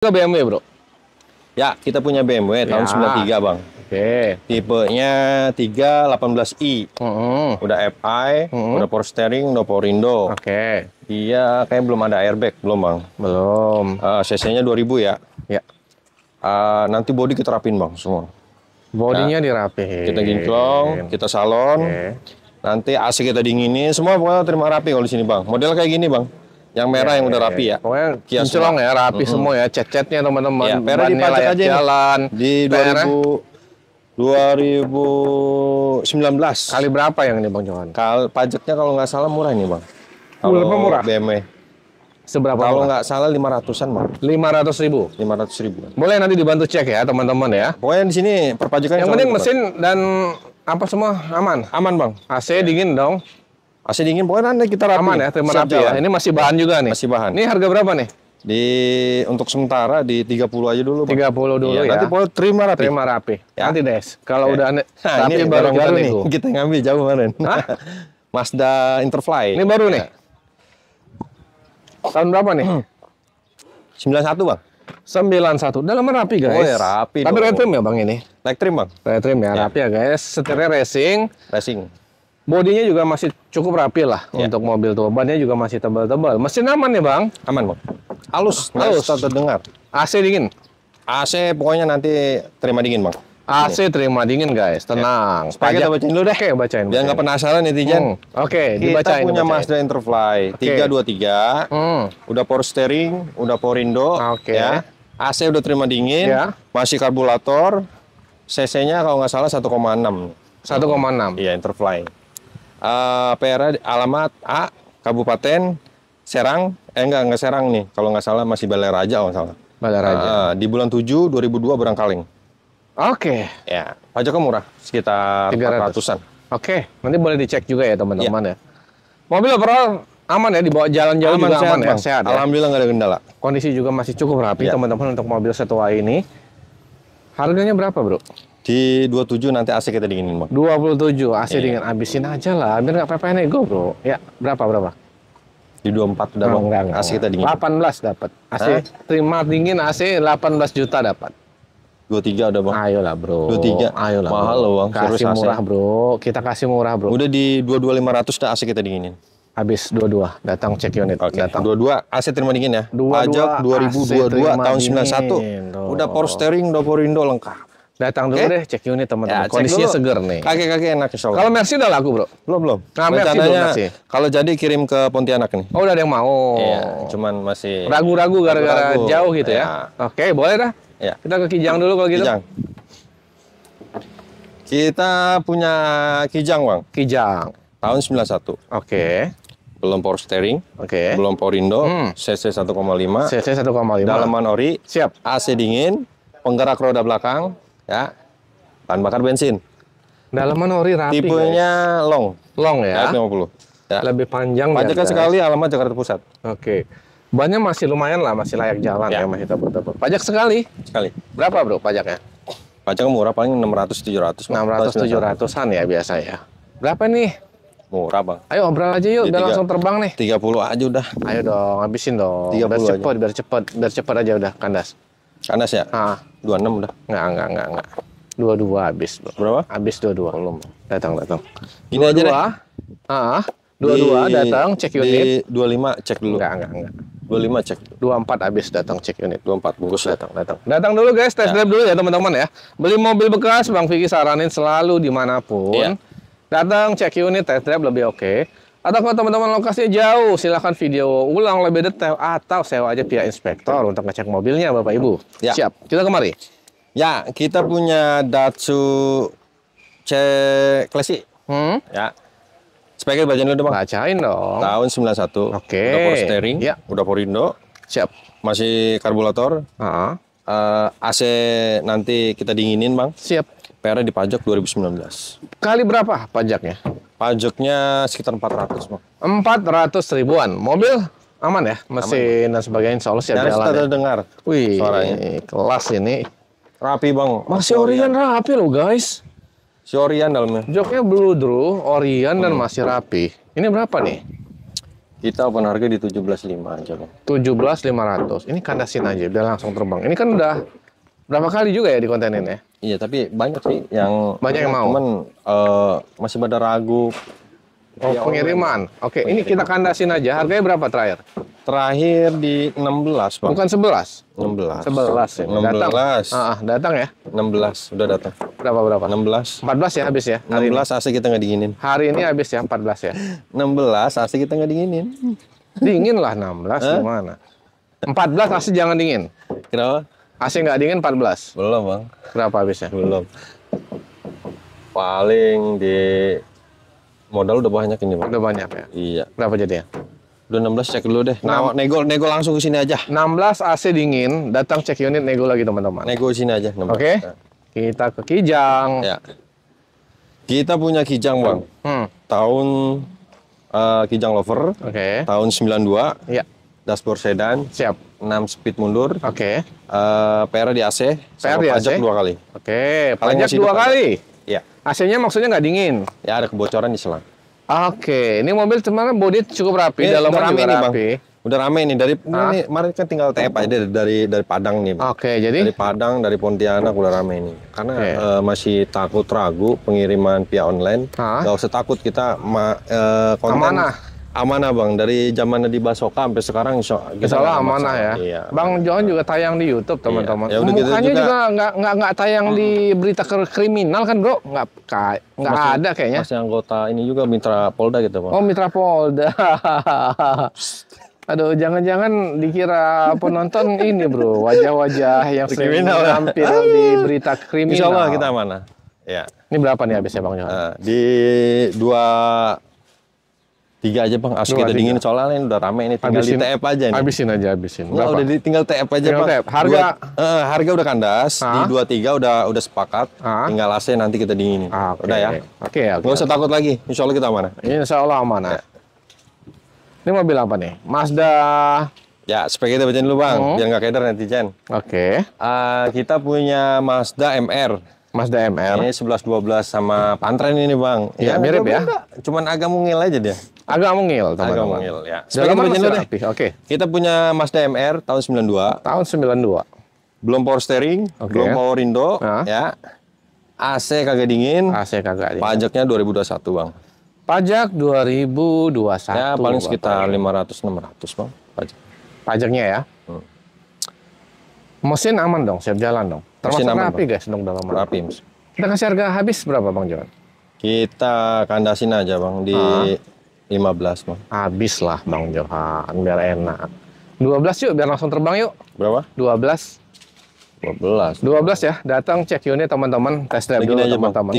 Ke BMW, bro. Ya, kita punya BMW tahun 93, Bang. Oke. Tipenya 318i. Udah FI, udah power steering, udah power window. Oke. Iya, kayak belum ada airbag, belum, Bang. Belum. CC-nya 2000 ya. Ya. Nanti bodi kita rapin, Bang, semua. Bodinya dirapihin. Kita ginclong, kita salon. Oke. Nanti AC kita dinginin, semua pokoknya terima rapi kalau di sini, Bang. Model kayak gini, Bang. Yang merah yang udah rapi ya. Pokoknya Kia kinclong ya, rapi semua ya. Cat-catnya teman-teman. Ya, PR dipajak aja jalan. Di 2019. Kali berapa yang ini, Bang Johan? Pajaknya kalau nggak salah murah ini, Bang. Berapa murah? BMW. Seberapa Kalau murah? nggak salah 500-an, Bang. 500.000. 500.000. Boleh nanti dibantu cek ya, teman-teman ya. Pokoknya di sini perpajakan. Yang penting mesin dan apa semua aman. Aman, Bang. AC dingin dong. AC dingin, pokoknya nanti kita rapi. Aman ya, terima rapi ya. Ini masih bahan juga nih. Masih bahan. Ini harga berapa nih? Untuk sementara di 30 aja dulu, Bang. 30 dulu ya. Nanti pokoknya terima rapi. Terima rapi. Ya. Nanti deh. Kalau udah rapi ini baru kita nih. nego. Kita ngambil jauh kemarin. Mazda Interfly. Ini baru nih. Tahun berapa nih? 91, Bang. 91. Dalaman rapi, guys. Oh ya, rapi. Tapi red trim ya, Bang, ini? Red trim, Bang. Red trim ya, rapi ya, guys. Setirnya racing. Racing. Bodinya juga masih cukup rapi lah untuk mobil tua. Bannya juga masih tebal-tebal. Mesin aman ya, Bang? Aman, Bang. Halus. Terdengar. AC dingin? AC pokoknya nanti terima dingin, Bang. AC terima dingin, guys. Tenang. Supaya kita bacain dulu deh. Oke, bacain. Biar nggak penasaran netizen. Oke, Kita dibacain. punya Mazda Interfly 323. Udah power steering, udah power window. Oke. Ya. AC udah terima dingin. Ya. Masih karburator. CC-nya kalau nggak salah 1,6. 1,6. Iya, Interfly. PR alamat A, Kabupaten Serang. Enggak Serang nih. Kalau nggak salah masih Balai Raja kalau nggak salah. Balai Raja. Di bulan 7 2002 Barangkaling. Oke. Ya, pajaknya murah, sekitar 400-an. Oke, nanti boleh dicek juga ya teman-teman ya. Mobil overall aman ya, dibawa jalan jauh juga sehat, aman ya, Bang. sehat ya. Alhamdulillah nggak ada kendala. Kondisi juga masih cukup rapi teman-teman untuk mobil setua ini. Harganya berapa, bro? Di 27 nanti AC kita dinginin, Bang. 27 AC dingin, habisin aja lah, biar nggak PP nego, bro. Ya, berapa? Di 24 udah, Bang. Enggak. AC kita dingin. 18 dapat. AC terima dingin AC 18 juta dapat. 23 udah, Bang. Ayolah, bro. 23. Ayolah. Mahal loh, Bang. Kasih Serius murah, AC. bro. Kita kasih murah, bro. Udah di 22.500 dah AC kita dinginin. Habis 22, datang cek unit. Oke. Datang. 22 AC terima dingin ya. 22 Pajak 2022 AC tahun terima 91. dingin. Udah power steering, udah power window lengkap. Datang dulu deh, cek unit teman-teman. cek Kondisinya dulu. seger nih. Kaki-kaki enak insya Allah. Kalau Mercy udah laku, bro? Belum. Nah, Mercy belum, Rencananya Mercy. kalau jadi kirim ke Pontianak nih. Oh, udah ada yang mau. Iya, cuman masih Ragu-ragu gara-gara ragu-ragu. jauh gitu ya. Ya. Oke, boleh dah. Ya. Kita ke Kijang dulu kalau gitu. Kijang. Kita punya Kijang, Bang. Kijang. Tahun 91. Oke. Belum power steering, Oke. belum power window, CC 1,5, CC 1,5. dalaman ori, Siap. AC dingin, penggerak roda belakang, ya, bahan bakar bensin. Dalaman ori rapi, Tipenya guys. long, Long ya. F50. Ya. Lebih panjang. Pajaknya guys. sekali, alamat Jakarta Pusat. Oke. Bannya masih lumayan lah, masih layak jalan ya, masih tebel-tebel. Pajak sekali. Sekali. Berapa, bro, pajaknya? Pajaknya murah, paling 600-700. 600-700-an ya biasa ya. Berapa nih? Murah, Bang. Ayo obrol aja yuk, udah langsung terbang nih. 30 aja udah. Ayo dong, habisin dong. 30 Biar cepet aja udah, kandas. Kandas ya? 26 udah. Enggak. 22 habis, bro. Berapa? Habis 22. Belum. Datang. Ini aja deh. 22 datang, cek unit. Di 25 cek dulu. Enggak. 25 cek. 24 habis datang cek unit. 24 bungkus ya. Datang dulu guys, test drive dulu ya teman-teman ya. Beli mobil bekas, Bang Vicky saranin selalu dimanapun. Iya. Datang cek unit, test drive lebih oke. Atau kalau teman-teman lokasinya jauh, silahkan video ulang lebih detail atau sewa aja pihak inspektor untuk ngecek mobilnya Bapak Ibu. Ya. Siap, kita kemari. Ya, kita punya Datsu C Classic. Ya. Speknya bagian dulu, Bang. Bacain dong. Tahun 91. Oke. Udah power steering, Ya. udah power window, Siap. masih karburator. AC nanti kita dinginin, Bang. Siap. PR dipajak 2019. Kali berapa pajaknya? Pajaknya sekitar 400, Bang. 400 ribuan. Mobil aman ya? Mesin dan sebagainya insya Allah siap Nyaris jalan tak ya? terdengar Wih, suaranya. kelas ini. Rapi, Bang. Masih Orion rapi loh guys. Si Orion dalamnya. Joknya Blue Drew, Orion dan masih rapi. Ini berapa nih? Kita open harga di 17.500 aja bang. 17.500. Ini kandasin aja, biar langsung terbang. Ini kan udah berapa kali juga ya di kontenin ya? Iya, tapi banyak sih yang mau. Cuman masih pada ragu. Oh, pengiriman. Oke, ini kita kandasin aja. Harganya berapa terakhir? Terakhir di 16 bang. Bukan 11. 16. 11 ya. 16. Datang ya. 16 udah datang. Berapa? 16. 14 ya habis ya. Hari 16 AC kita nggak dinginin. Hari ini habis ya 14 ya. 16 AC kita nggak dinginin. Dingin lah 16 gimana? 14 AC jangan dingin. Kenapa? AC nggak dingin 14. Belum bang. Berapa habisnya? Belum. Paling di modal udah banyak ini bang. Udah banyak ya. Iya. Berapa jadinya? Udah 16 cek dulu deh. Nah, nego langsung ke sini aja. 16 AC dingin, datang cek unit nego lagi teman-teman. Nego sini aja. 16. Oke. Kita ke Kijang. Ya. Kita punya Kijang bang. Tahun Kijang Lover. Oke. Tahun 92. Iya. Dashboard sedan. Siap. 6 speed mundur. Oke. PR di AC. PR sama di pajak AC? 2 kali. Oke. Paling Pajak masih 2 depan. kali. Iya. AC-nya maksudnya nggak dingin. Ya ada kebocoran di selang. Oke. Ini mobil sebenarnya body cukup rapi, dalam udah rame juga nih bang. rapi. Udah rame nih dari ini kemarin kan tinggal TF aja dari Padang nih bang. Oke. Jadi Dari Padang, dari Pontianak udah rame nih. Karena Oke. masih takut ragu pengiriman via online. Hah? Gak usah takut kita konten amanah bang. Dari zamannya di Basoka sampai sekarang kita Insya Allah nggak amanah masalah. ya. Iya. Bang Johan juga tayang di YouTube teman-teman. Ya udah gitu Mukanya juga. juga nggak tayang di berita kriminal kan bro? Nggak ada kayaknya. Masih anggota ini juga Mitra Polda gitu bang. Oh Mitra Polda. Aduh, jangan-jangan dikira penonton ini bro, wajah-wajah yang sering Kriminal ya. tampil di berita kriminal. Insya Allah kita amanah. Ya. Ini berapa nih habisnya Bang Johan? Di 23 aja bang, asli kita 23. dingin soalnya ini udah rame ini, tinggal di TF aja nih. Habisin. Nggak, udah tinggal TF aja Tinggal bang. TF. Harga udah kandas, di 23 udah sepakat, tinggal AC nanti kita dinginin. Udah ya. Oke. Nggak usah takut lagi, insya Allah kita amanah. Insya Allah amanah. Ya. Ini mobil apa nih? Mazda. Ya, supaya kita bacain dulu bang, biar nggak keder netizen. Oke. Kita punya Mazda MR. Mazda MR. Ini 11-12 sama Pantren ini bang. Iya, mirip ya. Cuman agak mungil aja dia. Agak mungil, Agak teman-teman. mungil ya. Dalam Kita bacain dulu deh. rapi. Oke. Kita punya Mazda MR tahun 92. Tahun 92. Belum power steering, Oke. belum power window, Nah. ya. AC kagak dingin. AC kagak ada. Pajaknya 2021 bang. Pajak 2021. Ya paling Bapak. sekitar 500-600 bang. Pajak. Pajaknya ya. Mesin aman dong, siap jalan dong. Mesin Termasuk aman, rapi guys dong dalam. Rapi. Mas. Kita kasih harga habis berapa Bang Johan? Kita kandasin aja bang di 15 bang. Habis lah Bang Johan, biar enak. 12 yuk, biar langsung terbang yuk. Berapa? 12. 12. 12 ya, datang cek unit teman-teman, test drive Gini dulu aja bang. teman-teman.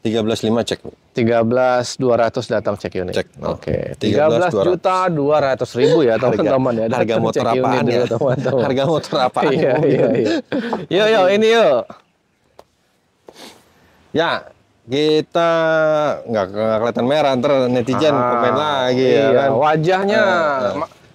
13.5 cek. 13.200 datang cek unit. Cek. Oke. 13.200.000 13.200.000 ya teman-teman ya. Harga Datang motor cek unit apaan dulu, ya? teman-teman. Harga motor apaan? Iya. Yuk, ini yuk. Ya, kita nggak kelihatan merah, ntar netizen komen lagi iya, ya kan. Wajahnya.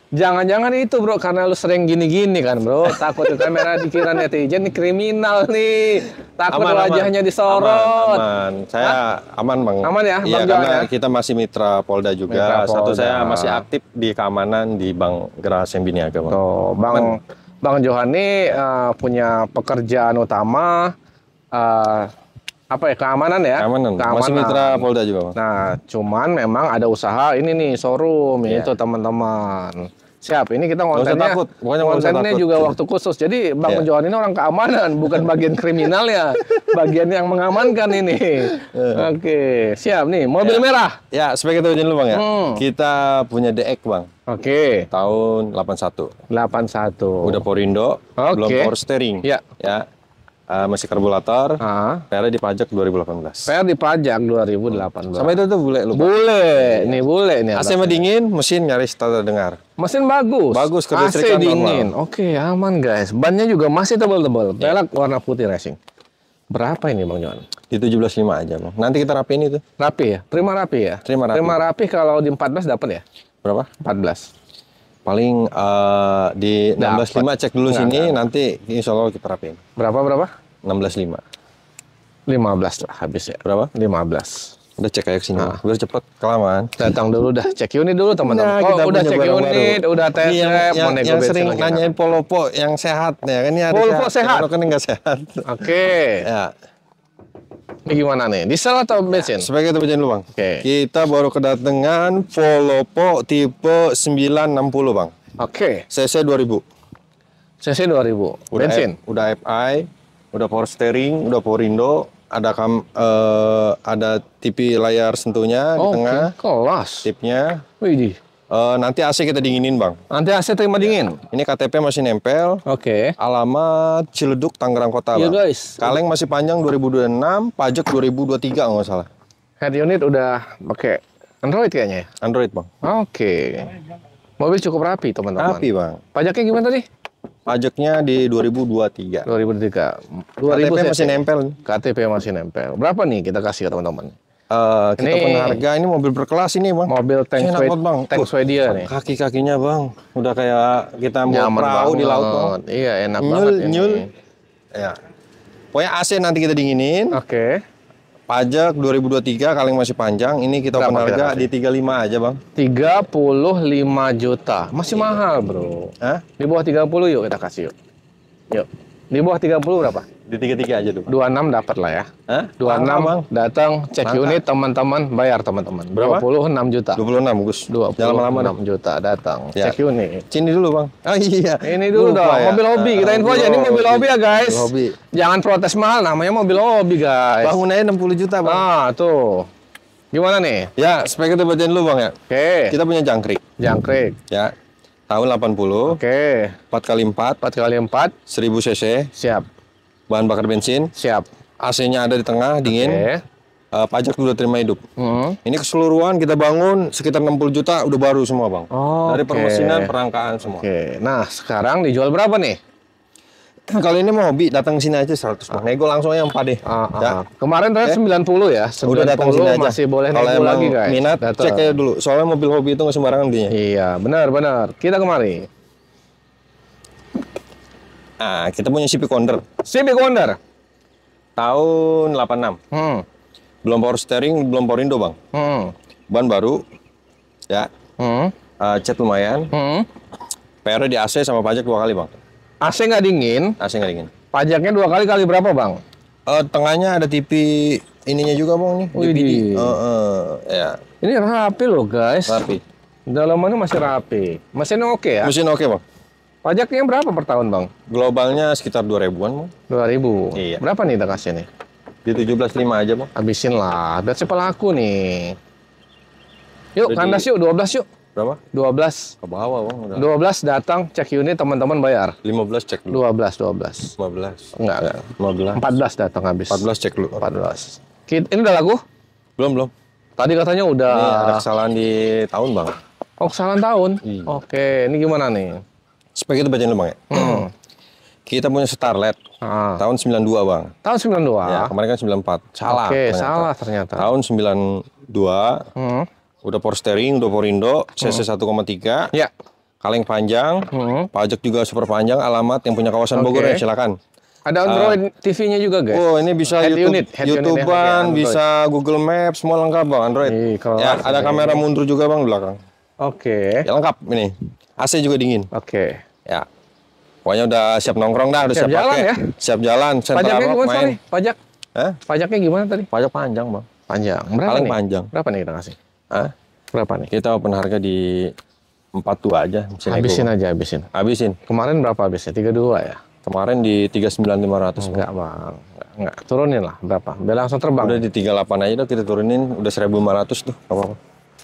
Jangan-jangan itu bro, karena lu sering gini-gini kan bro. Takut di kamera dikira netizen nih kriminal nih. Takut wajahnya disorot. Aman. Saya aman bang. Aman ya, Iya, Bang Johan karena ya? kita masih mitra Polda juga. Mitra Satu Polda. saya masih aktif di keamanan di Bank Geraha Sembiniaga bang. Tuh, Bang Johan ini punya pekerjaan utama apa ya, keamanan ya? Keamanan. Masih mitra Polda juga bang. Nah, cuman memang ada usaha ini nih showroom Iya. itu teman-teman. Siap, ini kita usah kontennya, takut, pokoknya nggak usah kontennya takut. juga waktu khusus. Jadi Bang Iya. Johan ini orang keamanan, bukan bagian kriminalnya, bagian yang mengamankan ini. Oke, siap nih, mobil merah. Ya, supaya kita ujian dulu bang ya. Kita punya DX bang. Oke, Tahun 81. 81. Udah power window, Oke. belum power steering. Ya. Ya. Masih karburator. PR dipajak 2018. PR dipajak 2018. Sama itu tuh bule lu. Bang. Bule nih. AC mah dingin, mesin nyaris tak terdengar. Mesin bagus. Bagus, AC kelistrikan dingin. normal. Oke, aman guys. Bannya juga masih tebal-tebal. Pelek warna putih racing. Berapa ini Bang Johan? Di 17.5 aja bang. Nanti kita rapiin itu. Rapi ya? Terima rapi ya? Terima rapi. Terima rapi kalau di 14 dapat ya? Berapa? 14. Paling di 16.5 cek dulu Enggak, sini. enggak. Nanti insya Allah kita rapiin. Berapa? 16.5. 15 lah habis ya. Berapa? 15. Udah cek aja kesini, Nah. biar cepet kelamaan. Datang dulu dah, cek unit dulu teman-teman. Nah, Oh, kita udah punya cek barang unit, baru. udah tes Ini drive, mau nego yang bensin sering lagi. nanyain Polopo yang sehat ya kan, ini ada Volvo sehat? Kalau kan nggak sehat. Oke. Ya, Ini gimana nih? Diesel atau bensin? sebagai kita bacain dulu bang. Oke. Kita baru kedatangan Polopo tipe 960 bang. Oke. CC 2000. CC 2000. Bensin. Udah FI, udah power steering, udah power window, ada TV layar sentuhnya di Oke, tengah, kelas. tipnya. Widih. Nanti AC kita dinginin bang. Nanti AC terima dingin. Ini KTP masih nempel. Oke. Alamat Ciledug, Tangerang Kota Iya bang. guys. Kaleng masih panjang 2026, pajak 2023 nggak salah. Head unit udah pakai Android kayaknya ya? Android bang. Oke. Mobil cukup rapi teman-teman. Rapi bang. Pajaknya gimana tadi? Pajaknya di 2023. 2003. KTP 2000 masih nempel. KTP masih nempel. Berapa nih kita kasih ke teman-teman? Kita Ini- penharga ini mobil berkelas ini bang. Mobil tank Enak banget, bang. tank Swedia nih. Kaki-kakinya bang, udah kayak kita mau Nyaman perahu di laut bang. banget. Iya, enak Nyul, banget ini. nyul. Ya. Pokoknya AC nanti kita dinginin. Oke. Pajak 2023 kaleng masih panjang. Ini kita Berapa penharga kita kasih? di 35 aja bang. 35 juta. Masih mahal, Bro. Hah? Di bawah 30 yuk kita kasih yuk. Yuk. Di bawah 30 berapa? Di 33 aja tuh. 26 dapat lah ya. Hah? 26 Langka, bang. datang cek Langka. unit teman-teman, bayar teman-teman. Berapa? 26 juta. 26 Gus. 26 Jangan lama-lama dah. juta datang Ya. cek unit. Sini dulu bang. Oh iya. Ini dulu Lupa dong, ya. mobil hobi. Kita info aja, ini mobil hobi ya guys. Mobil hobi. Jangan protes mahal, namanya mobil hobi guys. Bangunannya 60 juta bang. Ah, tuh. Gimana nih? Ya, supaya kita bacain dulu bang ya. Oke. Kita punya jangkrik. Jangkrik. Ya. Tahun 80. Oke. 4x4. 4x4. 1000 cc. Siap. Bahan bakar bensin. Siap. AC-nya ada di tengah, dingin. Oke. Pajak udah terima hidup. Hmm. Ini keseluruhan kita bangun sekitar 60 juta udah baru semua bang. Oh, Dari oke. permesinan, perangkaan semua. Oke. Nah, sekarang dijual berapa nih? Kalau ini mau hobi datang sini aja 100 bang. Nego langsung yang 4 deh. Ya. Kemarin ternyata 90 ya. 90 Udah datang sini aja. masih boleh Kalau nego emang lagi guys. minat Datang. cek aja dulu. Soalnya mobil hobi itu nggak sembarangan belinya. Iya, benar. Kita kemari. Nah, kita punya Civic Wonder Civic Wonder. tahun 86. Hmm. Belum power steering, belum power window bang. Hmm. Ban baru. Ya. Hmm. Cat lumayan. Hmm. PR di AC sama pajak 2 kali bang. AC nggak dingin, AC nggak dingin. pajaknya 2 kali kali berapa bang? Tengahnya ada TV ininya juga bang nih. Widih. DVD. Ya. Ini rapi loh guys. Rapi. Dalamannya masih rapi. Mesinnya oke ya? Mesin oke bang. Pajaknya berapa per tahun bang? Globalnya sekitar 2000-an bang. 2000. Iya. Berapa nih kita kasih nih? Di 17.5 aja bang. Habisin lah, biar siapa laku nih. Yuk, Udah kandas yuk, 12 yuk. Berapa? 12. Ke bawah bang. Udah. 12 datang, cek unit, teman-teman bayar. 15 cek dulu. 12. 15. Enggak. 15. 14 datang habis. 14 cek dulu. 14. Ini udah laku? Belum. Tadi katanya udah. Ini ada kesalahan di tahun bang. Oh, kesalahan tahun? Iya. Oke, ini gimana nih? Supaya kita bacain dulu bang ya. Kita punya Starlet Ah. tahun 92 bang. Tahun 92? Ya, kemarin kan 94. Salah. Oke, ternyata. salah ternyata. Tahun 92. Hmm. Udah power steering, udah power window, CC 1,3. Ya. Kaleng panjang. Hmm. Pajak juga super panjang. Alamat yang punya kawasan Bogor Oke. ya silakan. Ada Android TV-nya juga, guys. Oh, ini bisa Head YouTube, unit, head unit ya, YouTubean, pakai Android. bisa Google Maps, semua lengkap bang Android. Ih, kelas Ya, ada ini. kamera mundur juga bang di belakang. Oke. Ya lengkap ini. AC juga dingin. Oke. Ya. Pokoknya udah siap nongkrong dah, udah Siap siap, jalan pakai. ya? Siap jalan, center Pajaknya rock, gimana main. sorry? Pajak? Hah? Pajaknya gimana tadi? Pajak panjang bang. Panjang. Berapa Paling nih? panjang. Berapa nih kita kasih? Hah? Berapa nih? Kita open harga di 42 aja. Bisa nego, Habisin Bang. aja, habisin. Habisin. Kemarin berapa habisnya? 32 ya? Kemarin di 39.500. Enggak, Bang. Enggak. Turunin lah. Berapa? Biar langsung terbang. Udah di 38 aja udah kita turunin, udah 1.500 tuh. Gak apa-apa.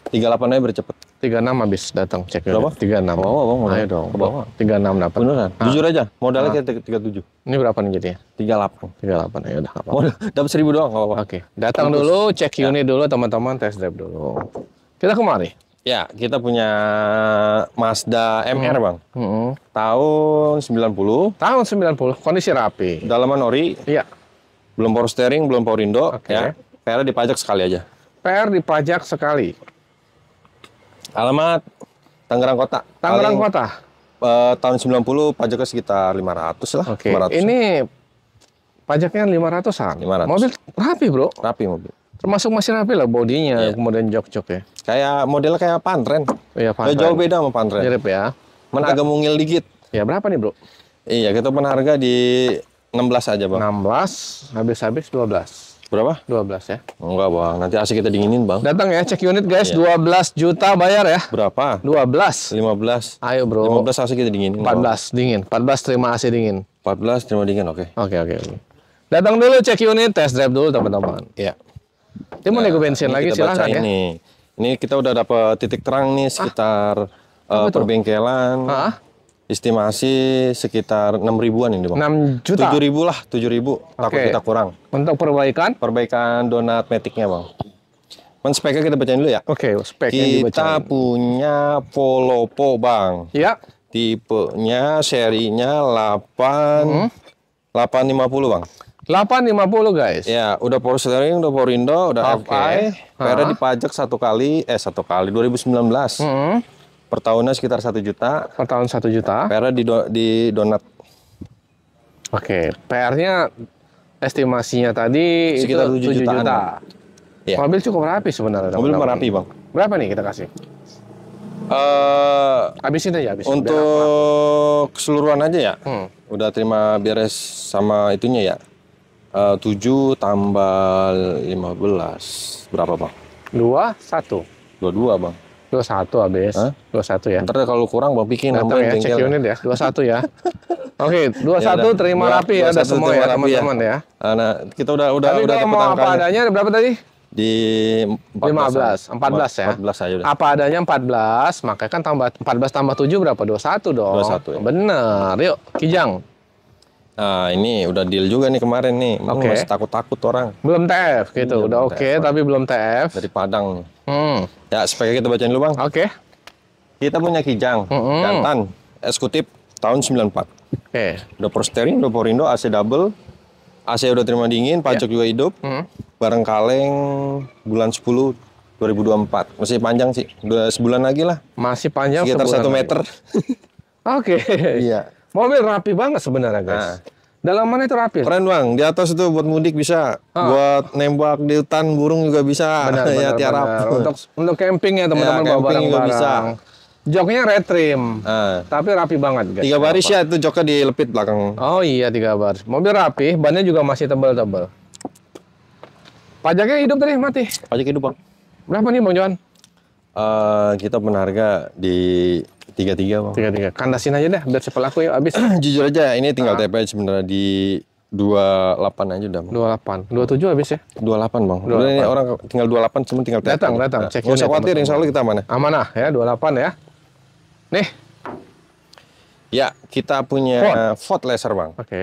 38 aja biar cepet. 36 habis datang cek Berapa? 36. Ke bawah, Bang, modal. Ayo dong. Ke bawah. 36 dapat. Beneran? Jujur aja, modalnya kita 37. Ini berapa nih jadinya? 38. 38 ya udah apa-apa. Modal dapat 1.000 doang, gak apa-apa. Oke, datang dulu, cek unit dulu teman-teman, test drive dulu. Kita kemari. Ya, kita punya Mazda MR, Bang. Hmm. Tahun 90, Tahun 90, kondisi rapi. dalaman ori, Iya. belum power steering, belum power window, Oke. ya. PR dipajak sekali aja. PR dipajak sekali. Alamat Tangerang Kota. Tangerang Paling, Kota. tahun 90 pajaknya sekitar 500 lah. Oke. 500. Ini pajaknya 500-an. 500. Mobil rapi, Bro. Rapi mobil. Termasuk masih rapi lah bodinya, Iya. kemudian jok-jok ya. Kayak modelnya kayak Pantren. Iya, Nggak jauh beda sama Pantren. Mirip ya. Mana agak mungil dikit. Ya berapa nih bro? Iya, kita pun harga di 16 aja bang. 16, habis-habis 12. Berapa? 12 ya. Enggak bang, nanti AC kita dinginin bang. Datang ya, cek unit guys, Iya. 12 juta bayar ya. Berapa? 12. 15. Ayo bro. 15 AC kita dinginin. 14 dingin. 14 terima AC dingin. 14 terima dingin, oke. Oke. Datang dulu cek unit, test drive dulu teman-teman. Iya. Dia mau nego bensin Ini lagi kita silahkan bacain ya. nih. Ini kita udah dapat titik terang nih sekitar perbengkelan. Hah? Estimasi sekitar 6 ribuan ini bang. 6 juta 7 ribu lah, 7 ribu. Takut Oke. kita kurang. untuk perbaikan. Perbaikan donat metiknya bang. Speknya kita bacain dulu ya. Oke, speknya Kita dibacain. punya Polopo bang. Ya, Tipenya serinya 850 bang. 850 guys. Ya, udah power steering, udah power window, udah Oke. FI. PR dipajak satu kali 2019. Per tahunnya sekitar 1 juta. Per tahun 1 juta. PR di donat Oke, PR-nya estimasinya tadi Sekitar itu 7 7 jutaan, juta. Iya. Mobil cukup rapi sebenarnya. mobil teman-teman. merapi bang. Berapa nih kita kasih? Habisin Habisin aja, habisin. untuk keseluruhan aja ya. Hmm. Udah terima beres sama itunya ya. 7 tambah 15 berapa bang? 21. 22 bang. 21 habis. Hah? 21 ya. Ntar kalau kurang bang bikin Datang nambahin ya, cek bengkel. unit ya. 21 ya. Oke, 21 Ya udah. terima rapi ya, ada 21 semua terima ya rapi ya. teman-teman ya. Nah, kita udah Tapi kalau dapet mau apa angkanya. adanya berapa tadi? Di 14 ya. 14 aja udah. Apa adanya 14, maka kan tambah 14 tambah 7 berapa? 21 dong. 21 ya. Bener. Yuk, Kijang. Nah, ini udah deal juga nih kemarin nih. Oke. Masih takut-takut orang Belum TF gitu. Iya, Udah belum oke, TF. tapi belum TF. dari Padang nih. Hmm. Ya, speknya kita bacain dulu, Bang. Oke. Kita punya Kijang, jantan, eksekutif tahun 94. Oke. Udah power steering, udah power window, AC double. AC udah terima dingin, pajak juga hidup. Bareng kaleng bulan 10 2024. Masih panjang sih. Udah sebulan lagi lah. Masih panjang Sekitar sebulan 1 lagi. meter. Oke. Iya. Mobil rapi banget sebenarnya, guys. Nah. Dalamannya itu rapi. Keren bang, di atas itu buat mudik bisa, buat nembak di hutan burung juga bisa. Benar, ya benar, tiarap. benar. Untuk camping ya teman-teman, Ya, bawa camping juga barang-barang. Joknya red trim, Nah, tapi rapi banget guys. 3 baris ya itu joknya dilepit belakang. Oh iya 3 baris. Mobil rapi, bannya juga masih tebal-tebal. Pajaknya hidup tadi mati. Pajak hidup bang. Berapa nih Bang Johan? Kita penharga di 33 bang. 33. Kandasin aja deh, biar si pelaku ya habis. Jujur aja ini tinggal TP sebenarnya di 28 aja udah bang. 28, 27 habis ya. 28 bang. Udah ini orang tinggal 28 cuma tinggal TP. Datang, aja. datang. Nah, Cek nggak usah unit, khawatir, insya Allah kita aman ya. Amanah ya 28 ya. Nih, Ya kita punya Ford Laser bang. oke.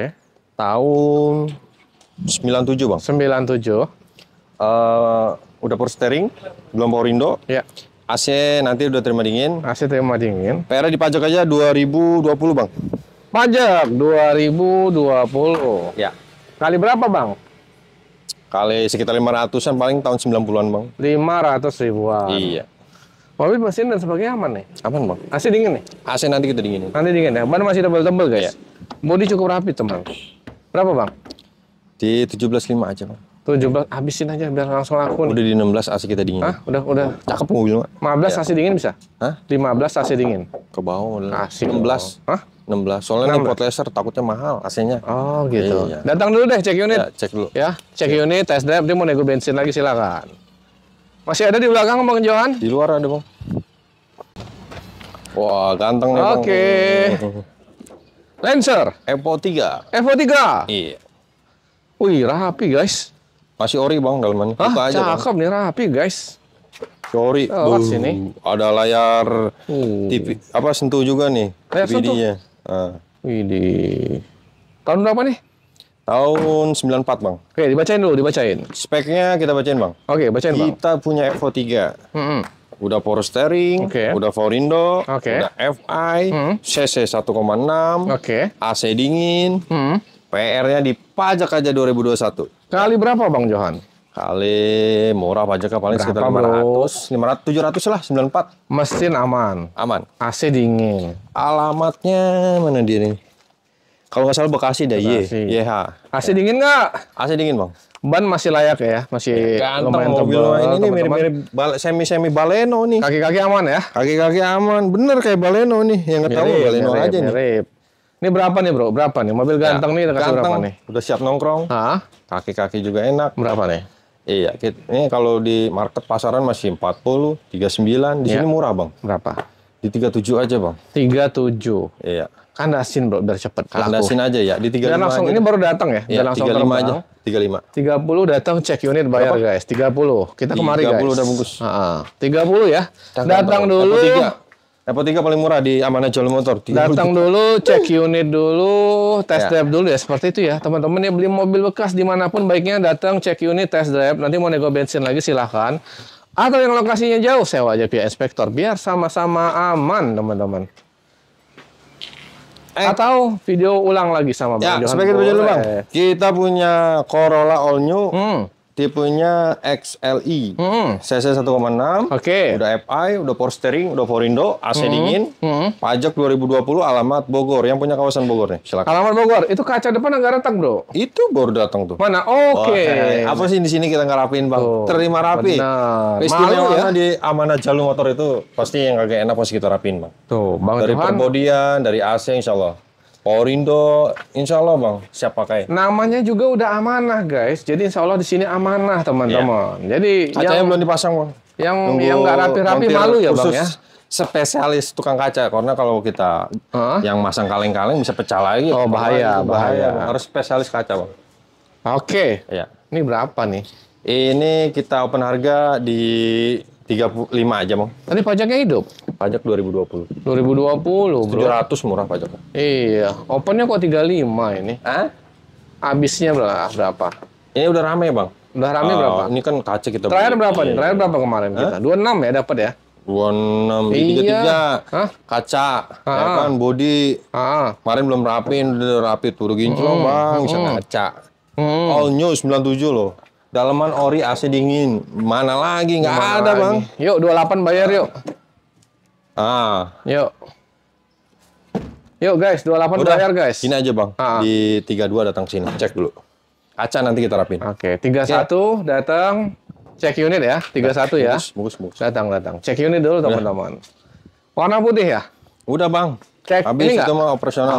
Tahun 97 bang. 97. Udah power steering, belum power window. Ya, AC nanti udah terima dingin. AC terima dingin. PR dipajak aja 2020 bang. Pajak 2020. Ya. Kali berapa Bang? Kali sekitar 500-an paling tahun 90-an bang. 500 ribuan. Iya. Mobil mesin dan sebagainya aman nih. Aman bang. AC dingin nih. AC nanti kita dinginin. Nanti dingin ya. Ban masih tebel-tebel guys. Iya. Bodi cukup rapi teman. Berapa Bang? Di 17.5 aja bang. 17. Habisin aja biar langsung laku nih. Udah di 16 AC kita dinginin. Hah? Udah. Cakep mobil mak. 15 AC dingin bisa? Hah? 15 AC dingin. Ke bawah udah. Asik. 16. Hah? 16. Soalnya ini Ford Laser takutnya mahal AC-nya. Oh gitu. Iya. Datang dulu deh cek unit. Ya, cek dulu. Ya, cek unit, test drive, dia mau nego bensin lagi silakan. Masih ada di belakang Bang Johan? Di luar ada bang. Wah ganteng nih bang. Oke. Lancer, Evo 3. Evo 3. Iya. Wih, rapi guys. Masih ori bang dalamannya. Hah, Buka aja bang. cakep nih, rapi guys. Sorry, Lewat sini. ada layar TV, apa sentuh juga nih, Layar sentuh? DVD-nya. Nah, Wih, di tahun berapa nih? tahun 94 bang. Oke, dibacain dulu, dibacain. Speknya kita bacain bang. Oke, bacain Bang. Kita punya Evo 3. Hmm. Udah power steering, Oke. udah power window, Oke. udah FI, CC 1,6, Oke. AC dingin, Hmm. PR-nya dipajak aja 2021. Kali berapa Bang Johan? Kali murah pajaknya paling sekitar Berapa, bro? 500, 700 lah, 94. Mesin aman, Aman. AC dingin. Alamatnya mana dia nih? Kalau nggak salah Bekasi dah, Bekasi. YH. AC dingin nggak? AC dingin bang. Ban masih layak ya, masih Ganteng lumayan mobil tebal. ini teman-teman. mirip-mirip semi Baleno nih. Kaki-kaki aman ya? Kaki-kaki aman, bener kayak Baleno nih. Yang nggak tahu Baleno aja nih. Mirip. Ini berapa nih bro? Berapa nih? Mobil ganteng nih kasih berapa nih? Udah siap nongkrong. Hah? Kaki-kaki juga enak. Berapa nih? Iya, ini kalau di market pasaran masih 40, 39. Di sini murah bang. Berapa? Di 37 aja bang. 37. Iya. Kandasin bro, biar cepet. Kandasin aja ya, di 35 Dan langsung aja. ini baru datang ya? Iya, Dan langsung 35 terbang. aja. 35. 30 datang cek unit bayar guys. 30. Kita kemari guys. 30 udah bungkus. 30 ya. Datang dulu. Depo 3 paling murah di Amanah Jalur Motor. 30. Datang dulu, cek unit dulu, test drive dulu ya. Seperti itu ya. Teman-teman yang beli mobil bekas dimanapun baiknya datang cek unit, test drive. Nanti mau nego bensin lagi silahkan. Atau yang lokasinya jauh, sewa aja via inspektor. Biar sama-sama aman teman-teman. Atau video ulang lagi sama Bang Ya, Johan. sebagai video dulu bang. Boleh. Kita punya Corolla All New. Tipenya XLI. CC 1,6. Oke. Udah FI, udah power steering, udah Porindo, AC dingin. Pajak 2020, alamat Bogor. Yang punya kawasan Bogor nih, silakan. Alamat Bogor, itu kaca depan agak retak bro. Itu baru datang tuh. Mana? Oke. Apa sih di sini kita ngerapin bang? Tuh, Terima rapi. benar. Istimewa Malu ya? di Amanah Jalur Motor itu pasti yang agak enak pasti kita rapin bang. Tuh, Bang Dari Johan. perbodian, dari AC insya Allah. Porindo, insya Allah bang, siap pakai. Namanya juga udah amanah guys. Jadi insya Allah di sini amanah teman-teman. Jadi Kacanya belum dipasang bang. yang Nunggu nggak rapi-rapi montir malu ya bang khusus ya. Spesialis tukang kaca, karena kalau kita yang masang kaleng-kaleng bisa pecah lagi. Oh, bahaya, Itu bahaya. Bang. Harus spesialis kaca bang. Oke. Iya. Ini berapa nih? Ini kita open harga di 35 aja bang. Tadi pajaknya hidup. Pajak 2020. 2020 bro. 700 murah pajaknya. Iya. Opennya kok 35 ini. Hah? Habisnya berapa? Ini udah rame bang. Udah rame berapa? Ini kan kaca kita Terakhir beli. berapa nih? Terakhir berapa kemarin kita? 26 ya dapat ya? 26, di Iya. 33. Hah? Kaca, ya kan, body. Kemarin belum rapin, udah rapid. Udah ginclong bang, bisa ngaca. All new 97 loh. Dalaman ori AC dingin. Mana lagi? Nggak ada bang. Yuk 28 bayar yuk. Yuk. Yuk guys, 28 Udah, bayar guys. Ini aja bang. Di 32 datang sini. Cek dulu. Kaca nanti kita rapin. Oke, 31 datang. Cek unit ya, 31 ya. Bagus. Datang. Cek unit dulu teman-teman. Warna putih ya? Udah bang. Cek Habis ini itu mah operasional.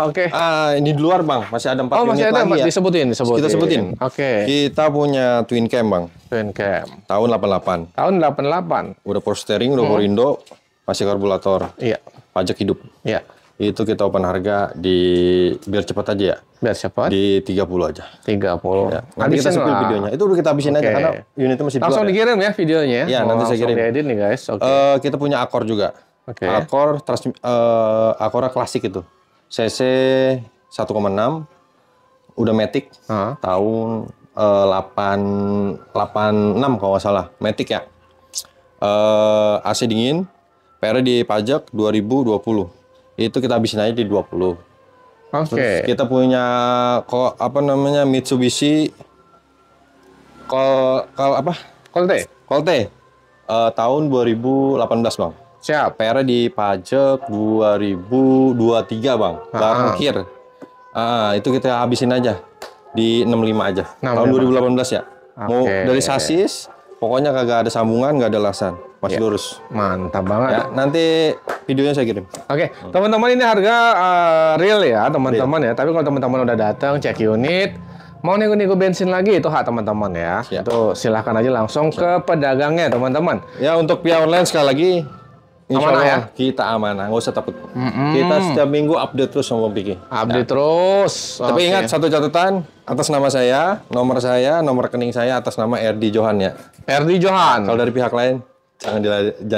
Oke. Ini di luar bang. Masih ada 4 unit masih ada, lagi ya. disebutin. Kita sebutin. Oke. Kita punya twin cam bang. Twin cam. Tahun 88. Tahun 88. Udah power steering, udah Porindo, masih karburator. Iya. Pajak hidup. Iya. Itu kita open harga di biar cepat aja ya. Biar cepat. Di 30 aja. 30. Ya. Nanti kita spill videonya. Itu udah kita habisin aja karena unitnya masih langsung keluar, dikirim ya videonya. Iya, nanti saya kirim. Diedit nih guys. Oke. Kita punya Accord juga. Oke. Accord klasik itu. CC 1,6. Udah Matic. Tahun 86 kalau nggak salah. Matic ya. AC dingin. PR di pajak 2020. Itu kita habisin aja di 20. Oke. Kita punya Mitsubishi Colte. Tahun 2018 bang. Siap. PR di pajak 2023 bang. Barang kir. Itu kita habisin aja di 65 aja. Tahun 2018 ya. Mau dari sasis, pokoknya kagak ada sambungan, nggak ada lasan, masih lurus. Mantap banget. Ya, nanti videonya saya kirim. Oke, teman-teman ini harga real ya teman-teman ya. Tapi kalau teman-teman udah datang cek unit, mau nego-nego bensin lagi itu hak teman-teman ya. Itu silahkan aja langsung ke pedagangnya teman-teman. Ya untuk via online sekali lagi, insya Amanah Allah kita amanah, nggak usah takut. Kita setiap minggu update terus sama Piki. Update terus. Tapi ingat satu catatan, atas nama saya, nomor rekening saya atas nama RD Johan ya. RD Johan. Kalau dari pihak lain jangan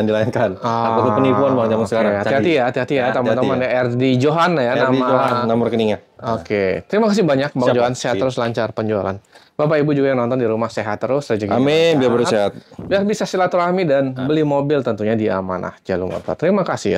dilayankan. Takut penipuan bang zaman sekarang. Hati-hati ya teman-teman ya. RD Johan ya RD Johan, nomor rekeningnya. Oke, terima kasih banyak Bang Johan. Sehat terus, lancar penjualan. Bapak Ibu juga yang nonton di rumah sehat terus, rezeki. Amin, biar bersehat. Biar bisa silaturahmi dan beli mobil tentunya di Amanah Jalur Motor. Terima kasih ya.